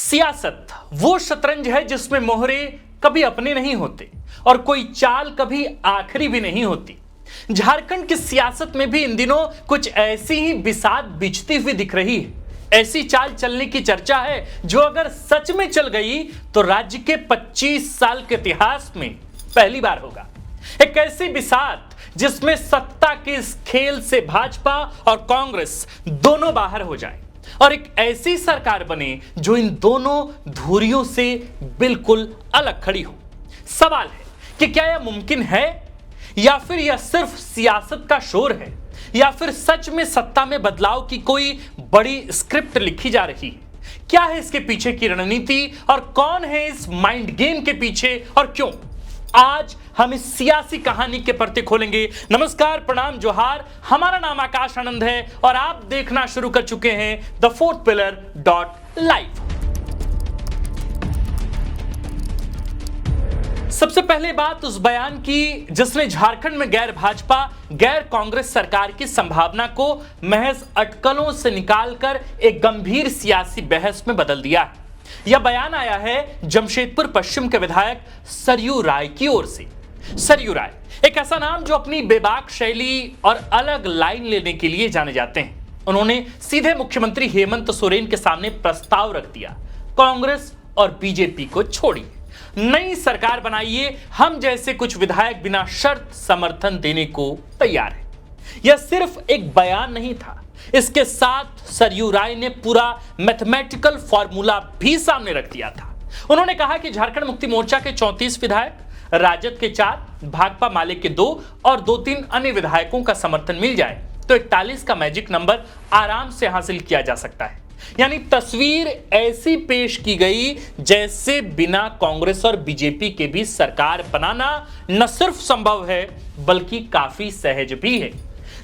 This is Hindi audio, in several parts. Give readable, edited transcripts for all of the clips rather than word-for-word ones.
सियासत वो शतरंज है जिसमें मोहरे कभी अपने नहीं होते और कोई चाल कभी आखिरी भी नहीं होती। झारखंड की सियासत में भी इन दिनों कुछ ऐसी ही बिसात बिछती हुई दिख रही है। ऐसी चाल चलने की चर्चा है जो अगर सच में चल गई तो राज्य के 25 साल के इतिहास में पहली बार होगा। एक ऐसी बिसात जिसमें सत्ता के इस खेल से भाजपा और कांग्रेस दोनों बाहर हो जाए और एक ऐसी सरकार बने जो इन दोनों धुरियों से बिल्कुल अलग खड़ी हो। सवाल है कि क्या यह मुमकिन है या फिर यह सिर्फ सियासत का शोर है या फिर सच में सत्ता में बदलाव की कोई बड़ी स्क्रिप्ट लिखी जा रही है। क्या है इसके पीछे की रणनीति और कौन है इस माइंड गेम के पीछे और क्यों, आज हम इस सियासी कहानी के पर्दे खोलेंगे। नमस्कार, प्रणाम, जोहार। हमारा नाम आकाश आनंद है और आप देखना शुरू कर चुके हैं द फोर्थ पिलर .लाइव। सबसे पहले बात उस बयान की जिसने झारखंड में गैर भाजपा गैर कांग्रेस सरकार की संभावना को महज अटकलों से निकालकर एक गंभीर सियासी बहस में बदल दिया है। यह बयान आया है जमशेदपुर पश्चिम के विधायक सरयू राय की ओर से। सरयू राय एक ऐसा नाम जो अपनी बेबाक शैली और अलग लाइन लेने के लिए जाने जाते हैं। उन्होंने सीधे मुख्यमंत्री हेमंत सोरेन के सामने प्रस्ताव रख दिया, कांग्रेस और बीजेपी को छोड़िए, नई सरकार बनाइए, हम जैसे कुछ विधायक बिना शर्त समर्थन देने को तैयार हैं। यह सिर्फ एक बयान नहीं था, इसके साथ सरयू राय ने पूरा मैथमेटिकल फॉर्मूला भी सामने रख दिया था। उन्होंने कहा कि झारखंड मुक्ति मोर्चा के 34 विधायक, राजद के 4, भाकपा माले के 2 और 2-3 अन्य विधायकों का समर्थन मिल जाए तो 41 का मैजिक नंबर आराम से हासिल किया जा सकता है। यानी तस्वीर ऐसी पेश की गई जैसे बिना कांग्रेस और बीजेपी के भी सरकार बनाना न सिर्फ संभव है बल्कि काफी सहज भी है।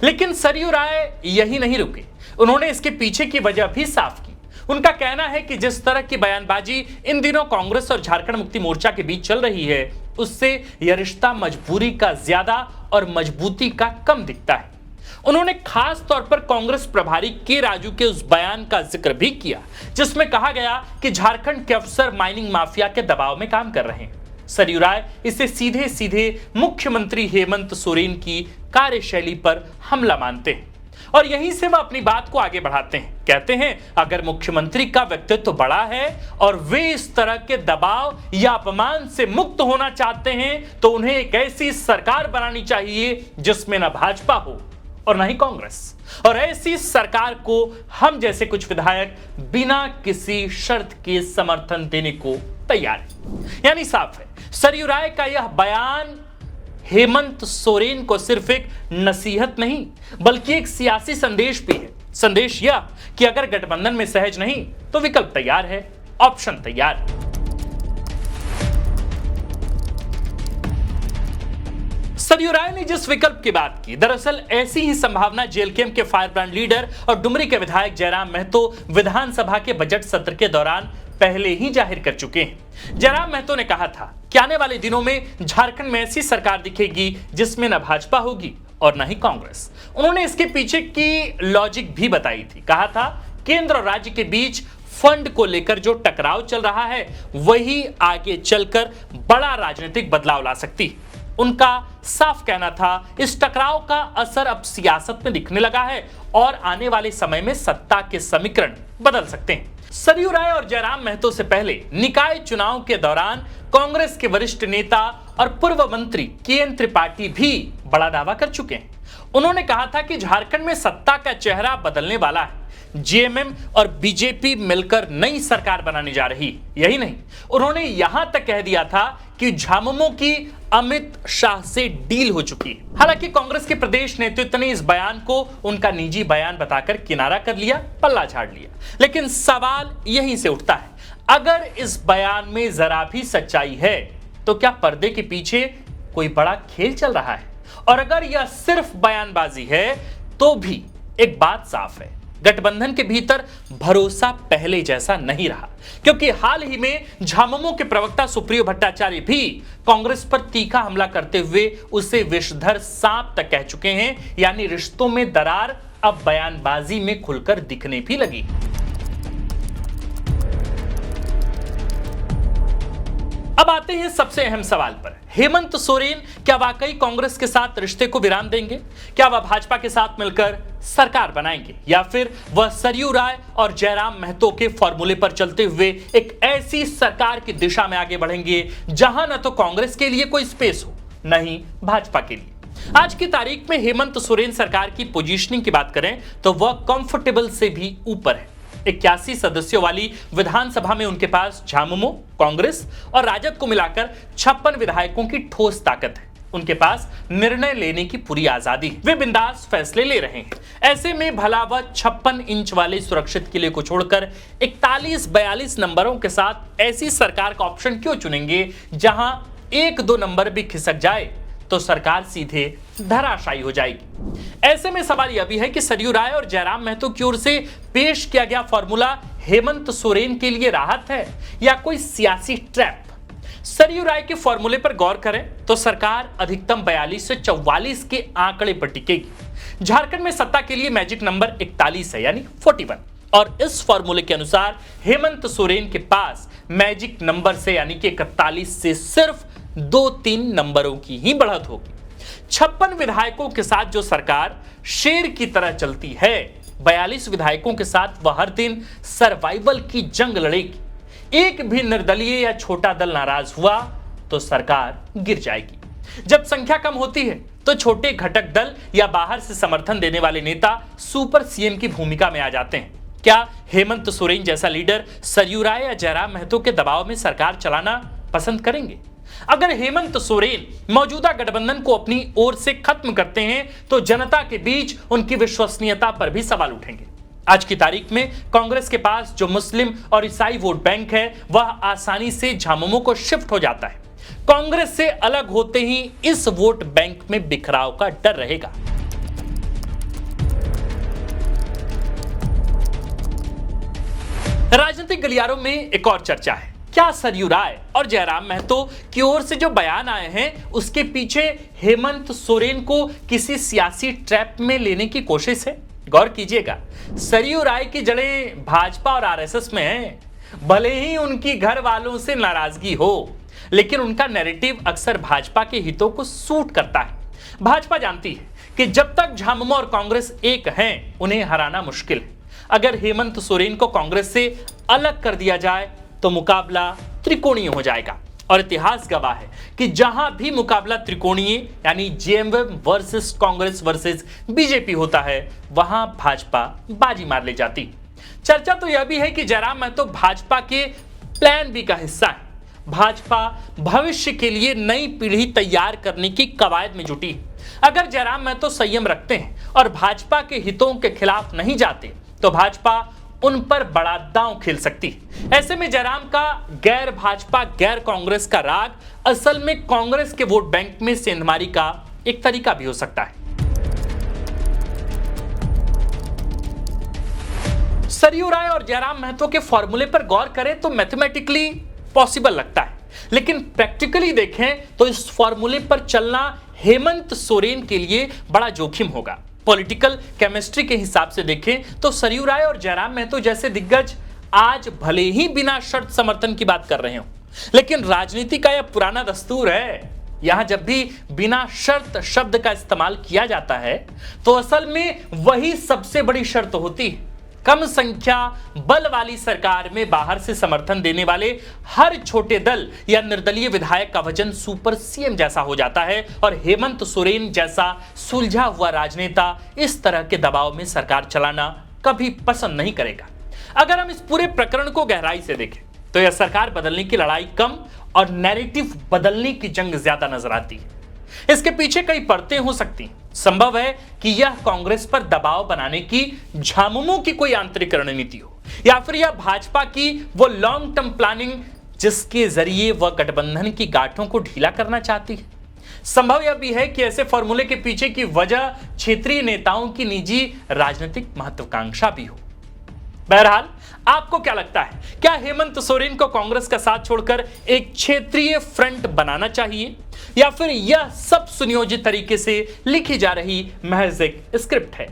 लेकिन सरयू राय यही नहीं रुके, उन्होंने इसके पीछे की वजह भी साफ की। उनका कहना है कि जिस तरह की बयानबाजी इन दिनों कांग्रेस और झारखंड मुक्ति मोर्चा के बीच चल रही है उससे यह रिश्ता मजबूरी का ज्यादा और मजबूती का कम दिखता है। उन्होंने खास तौर पर कांग्रेस प्रभारी के राजू के उस बयान का जिक्र भी किया जिसमें कहा गया कि झारखंड के अफसर माइनिंग माफिया के दबाव में काम कर रहे हैं। सरयू राय इसे सीधे सीधे मुख्यमंत्री हेमंत सोरेन की कार्यशैली पर हमला मानते हैं और यहीं से वह अपनी बात को आगे बढ़ाते हैं। कहते हैं अगर मुख्यमंत्री का व्यक्तित्व बड़ा है और वे इस तरह के दबाव या अपमान से मुक्त होना चाहते हैं तो उन्हें एक ऐसी सरकार बनानी चाहिए जिसमें न भाजपा हो और न ही कांग्रेस, और ऐसी सरकार को हम जैसे कुछ विधायक बिना किसी शर्त के समर्थन देने को तैयार है। यानी साफ है, सरयू राय का यह बयान हेमंत सोरेन को सिर्फ एक नसीहत नहीं बल्कि एक सियासी संदेश भी है। संदेश यह कि अगर गठबंधन में सहज नहीं तो विकल्प तैयार है, ऑप्शन तैयार है। सरयू राय ने जिस विकल्प की बात की, दरअसल ऐसी ही संभावना जेएलकेएम के फायर ब्रांड लीडर और डुमरी के विधायक जयराम महतो विधानसभा के बजट सत्र के दौरान पहले ही जाहिर कर चुके हैं। जयराम महतो ने कहा था कि आने वाले दिनों में झारखंड में ऐसी सरकार दिखेगी जिसमें न भाजपा होगी और न ही कांग्रेस। उन्होंने इसके पीछे की लॉजिक भी बताई थी। कहा था केंद्र और राज्य के बीच फंड को लेकर जो टकराव चल रहा है वही आगे चलकर बड़ा राजनीतिक बदलाव ला सकती है। उनका साफ कहना था इस टकराव का असर अब सियासत में दिखने लगा है और आने वाले समय में सत्ता के समीकरण बदल सकते हैं। सरयू राय और जयराम महतो से पहले निकाय चुनाव के दौरान कांग्रेस के वरिष्ठ नेता और पूर्व मंत्री केएन त्रिपाठी भी बड़ा दावा कर चुके हैं। उन्होंने कहा था कि झारखंड में सत्ता का चेहरा बदलने वाला है, जेएमएम और बीजेपी मिलकर नई सरकार बनाने जा रही। यही नहीं, उन्होंने यहां तक कह दिया था कि झामुमो की अमित शाह से डील हो चुकी है। हालांकि कांग्रेस के प्रदेश नेतृत्व ने इस बयान को उनका निजी बयान बताकर किनारा कर लिया, पल्ला झाड़ लिया। लेकिन सवाल यहीं से उठता है, अगर इस बयान में जरा भी सच्चाई है तो क्या पर्दे के पीछे कोई बड़ा खेल चल रहा है? और अगर यह सिर्फ बयानबाजी है तो भी एक बात साफ है, गठबंधन के भीतर भरोसा पहले जैसा नहीं रहा, क्योंकि हाल ही में झामुमो के प्रवक्ता सुप्रियो भट्टाचार्य भी कांग्रेस पर तीखा हमला करते हुए उसे विषधर सांप तक कह चुके हैं। यानी रिश्तों में दरार अब बयानबाजी में खुलकर दिखने भी लगी। आते हैं सबसे अहम सवाल पर। हेमंत सोरेन क्या वाकई कांग्रेस के साथ रिश्ते को विराम देंगे? क्या वह भाजपा के साथ मिलकर सरकार बनाएंगे, या फिर वह सरयू राय और जयराम महतो के फॉर्मूले पर चलते हुए एक ऐसी सरकार की दिशा में आगे बढ़ेंगे जहां न तो कांग्रेस के लिए कोई स्पेस हो, न ही भाजपा के लिए? आज की तारीख में हेमंत सोरेन सरकार की पोजीशनिंग की बात करें तो वह कंफर्टेबल से भी ऊपर है। 81 सदस्यों वाली विधानसभा में उनके पास झामुमो, कांग्रेस और राजद को मिलाकर 56 विधायकों की ठोस ताकत है। उनके पास निर्णय लेने की पूरी आजादी है, वे बिंदास फैसले ले रहे हैं। ऐसे में भला वह 56 इंच वाले सुरक्षित किले को छोड़कर 41-42 नंबरों के साथ ऐसी सरकार का ऑप्शन क्यों चुनेंगे जहां 1-2 नंबर भी खिसक जाए तो सरकार सीधे धराशायी हो जाएगी। ऐसे में सवाल यह भी है कि सरयू राय और जयराम महतो की ओर से पेश किया गया फॉर्मूला हेमंत सोरेन के लिए राहत है या कोई सियासी ट्रैप? सरयू राय के फॉर्मूले पर गौर करें तो सरकार अधिकतम 42 से 44 के आंकड़े पर टिकेगी। झारखंड में सत्ता के लिए मैजिक नंबर 41 है, यानी 41, और इस फॉर्मूले के अनुसार हेमंत सोरेन के पास मैजिक नंबर से यानी कि 41 से सिर्फ 2-3 नंबरों की ही बढ़त होगी। 56 विधायकों के साथ जो सरकार शेर की तरह चलती है, 42 विधायकों के साथ वह हर दिन सर्वाइवल की जंग लड़ेगी। एक भी निर्दलीय या छोटा दल नाराज हुआ तो सरकार गिर जाएगी। जब संख्या कम होती है तो छोटे घटक दल या बाहर से समर्थन देने वाले नेता सुपर सीएम की भूमिका में आ जाते हैं। क्या हेमंत सोरेन जैसा लीडर सरयू राय या जयराम महतो के दबाव में सरकार चलाना पसंद करेंगे? अगर हेमंत सोरेन मौजूदा गठबंधन को अपनी ओर से खत्म करते हैं तो जनता के बीच उनकी विश्वसनीयता पर भी सवाल उठेंगे। आज की तारीख में कांग्रेस के पास जो मुस्लिम और ईसाई वोट बैंक है वह आसानी से झामुमो को शिफ्ट हो जाता है। कांग्रेस से अलग होते ही इस वोट बैंक में बिखराव का डर रहेगा। राजनीतिक गलियारों में एक और चर्चा है, क्या सरयू राय और जयराम महतो की ओर से जो बयान आए हैं उसके पीछे हेमंत सोरेन को किसी सियासी ट्रैप में लेने की कोशिश है? गौर कीजिएगा, सरयू राय की जड़ें भाजपा और आरएसएस में हैं। भले ही उनकी घर वालों से नाराजगी हो, लेकिन उनका नैरेटिव अक्सर भाजपा के हितों को सूट करता है। भाजपा जानती है कि जब तक झामुमो और कांग्रेस एक हैं, उन्हें हराना मुश्किल है। अगर हेमंत सोरेन को कांग्रेस से अलग कर दिया जाए तो मुकाबला त्रिकोणीय हो जाएगा, और इतिहास गवाह है कि जहां भी मुकाबला त्रिकोणीय यानी JMM versus Congress versus BJP होता है, वहां भाजपा बाजी मार ले जाती। चर्चा तो यह भी है कि जयराम महतो भाजपा के प्लान बी का हिस्सा है। भाजपा भविष्य के लिए नई पीढ़ी तैयार करने की कवायद में जुटी है। अगर जयराम महतो संयम रखते हैं और भाजपा के हितों के खिलाफ नहीं जाते तो भाजपा उन पर बड़ा दांव खेल सकती है। ऐसे में जयराम का गैर भाजपा गैर कांग्रेस का राग असल में कांग्रेस के वोट बैंक में सेंधमारी का एक तरीका भी हो सकता है। सरयू राय और जयराम महतो के फॉर्मूले पर गौर करें तो मैथमेटिकली पॉसिबल लगता है, लेकिन प्रैक्टिकली देखें तो इस फॉर्मूले पर चलना हेमंत सोरेन के लिए बड़ा जोखिम होगा। पॉलिटिकल केमिस्ट्री के हिसाब से देखें तो सरयू राय और जयराम महतो जैसे दिग्गज आज भले ही बिना शर्त समर्थन की बात कर रहे हो, लेकिन राजनीति का यह पुराना दस्तूर है। यहां जब भी बिना शर्त शब्द का इस्तेमाल किया जाता है तो असल में वही सबसे बड़ी शर्त होती है। कम संख्या बल वाली सरकार में बाहर से समर्थन देने वाले हर छोटे दल या निर्दलीय विधायक का वजन सुपर सीएम जैसा हो जाता है, और हेमंत सोरेन जैसा सुलझा हुआ राजनेता इस तरह के दबाव में सरकार चलाना कभी पसंद नहीं करेगा। अगर हम इस पूरे प्रकरण को गहराई से देखें तो यह सरकार बदलने की लड़ाई कम और नैरेटिव बदलने की जंग ज्यादा नजर आती है। इसके पीछे कई परतें हो सकती हैं। संभव है कि यह कांग्रेस पर दबाव बनाने की झामुमो की कोई आंतरिक रणनीति हो, या फिर यह भाजपा की वो लॉन्ग टर्म प्लानिंग जिसके जरिए वह गठबंधन की गांठों को ढीला करना चाहती है। संभव यह भी है कि ऐसे फॉर्मूले के पीछे की वजह क्षेत्रीय नेताओं की निजी राजनीतिक महत्वाकांक्षा भी हो। बहरहाल, आपको क्या लगता है, क्या हेमंत सोरेन को कांग्रेस का साथ छोड़कर एक क्षेत्रीय फ्रंट बनाना चाहिए, या फिर यह सब सुनियोजित तरीके से लिखी जा रही महज एक स्क्रिप्ट है?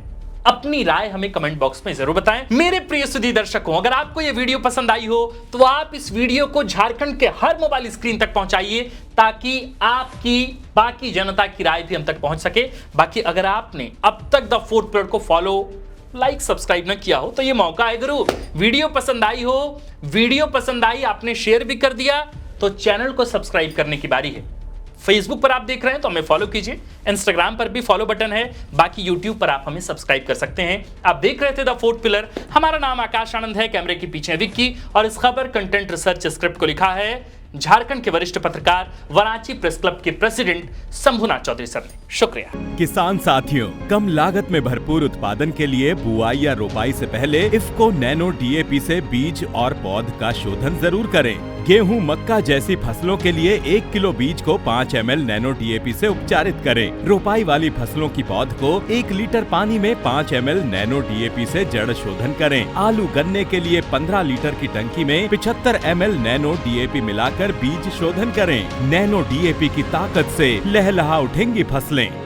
अपनी राय हमें कमेंट बॉक्स में जरूर बताएं। मेरे प्रिय सुधी दर्शकों, अगर आपको यह वीडियो पसंद आई हो तो आप इस वीडियो को झारखंड के हर मोबाइल स्क्रीन तक पहुंचाइए ताकि आपकी बाकी जनता की राय भी हम तक पहुंच सके। बाकी अगर आपने अब तक द फोर्थ पिलर को फॉलो, लाइक, सब्सक्राइब न किया हो तो ये मौका है गुरु। वीडियो पसंद आई हो, वीडियो पसंद आई, आपने शेयर भी कर दिया तो चैनल को सब्सक्राइब करने की बारी है। फेसबुक पर आप देख रहे हैं तो हमें फॉलो कीजिए, इंस्टाग्राम पर भी फॉलो बटन है, बाकी यूट्यूब पर आप हमें सब्सक्राइब कर सकते हैं। आप देख रहे थे द फोर्थ पिलर। हमारा नाम आकाश आनंद है, कैमरे के पीछे विक्की, और इस खबर कंटेंट रिसर्च स्क्रिप्ट को लिखा है झारखंड के वरिष्ठ पत्रकार वराची प्रेस क्लब के प्रेसिडेंट शंभुनाथ चौधरी सर ने। शुक्रिया। किसान साथियों, कम लागत में भरपूर उत्पादन के लिए बुआई या रोपाई से पहले इफ्को नैनो डीएपी से बीज और पौध का शोधन जरूर करें। गेहूं, मक्का जैसी फसलों के लिए 1 किलो बीज को 5 ml नैनो डीएपी से उपचारित करें। रोपाई वाली फसलों की पौध को 1 लीटर पानी में 5 ml नैनो डीएपी से जड़ शोधन करें। आलू, गन्ने के लिए 15 लीटर की टंकी में 75 ml नैनो डीएपी मिलाकर बीज शोधन करें। नैनो डीएपी की ताकत से लहलहा उठेंगी फसलें।